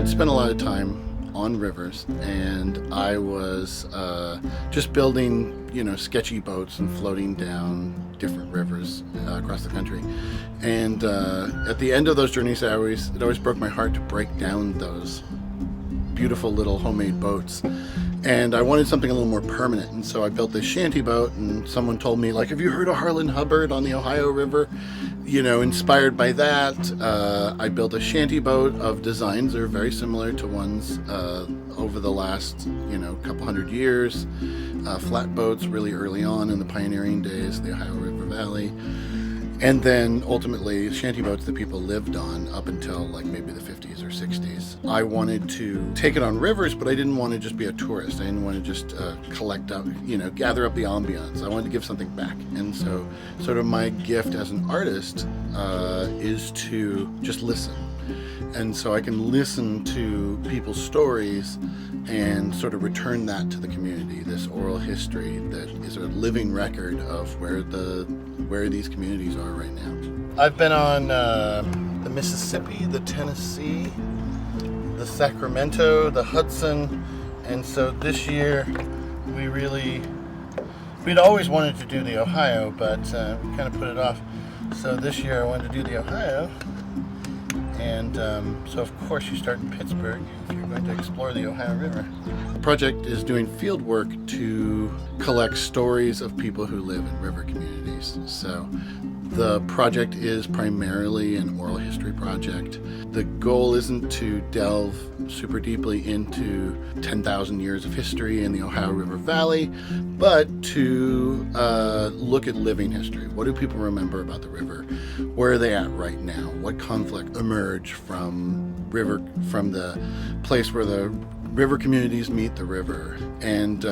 I'd spent a lot of time on rivers, and I was just building, sketchy boats and floating down different rivers across the country. And at the end of those journeys, it always broke my heart to break down those beautiful little homemade boats. And I wanted something a little more permanent, and so I built this Shantyboat, and someone told me, like, have you heard of Harlan Hubbard on the Ohio River? Inspired by that, I built a Shantyboat of designs that are very similar to ones over the last, couple hundred years. Flatboats really early on in the pioneering days of the Ohio River Valley. And then ultimately Shantyboats that people lived on up until like maybe the 50s or 60s. I wanted to take it on rivers, but I didn't want to just be a tourist. I didn't want to just collect up, gather up the ambiance. I wanted to give something back. And so sort of my gift as an artist is to just listen. And so I can listen to people's stories and sort of return that to the community, this oral history that is a living record of where these communities are right now. I've been on the Mississippi, the Tennessee, the Sacramento, the Hudson, and so this year we'd always wanted to do the Ohio, but we kind of put it off. So this year I wanted to do the Ohio. And so of course you start in Pittsburgh if you're going to explore the Ohio River. The project is doing field work to collect stories of people who live in river communities. So the project is primarily an oral history project. The goal isn't to delve super deeply into 10,000 years of history in the Ohio River Valley, but to look at living history. What do people remember about the river? Where are they at right now? What conflict emerged from the place where the river communities meet the river? And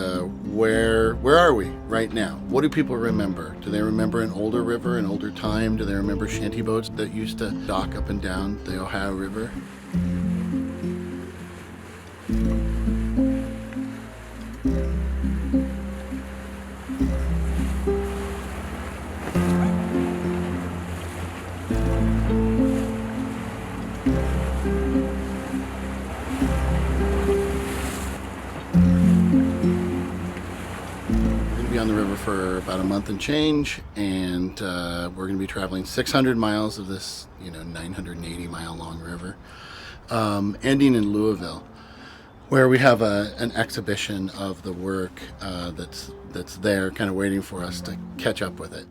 where are we right now? What do people remember? Do they remember an older river, an older time? Do they remember shantyboats that used to dock up and down the Ohio River? On the river for about a month and change, and we're going to be traveling 600 miles of this 980 mile long river, ending in Louisville, where we have an exhibition of the work that's there kind of waiting for us to catch up with it.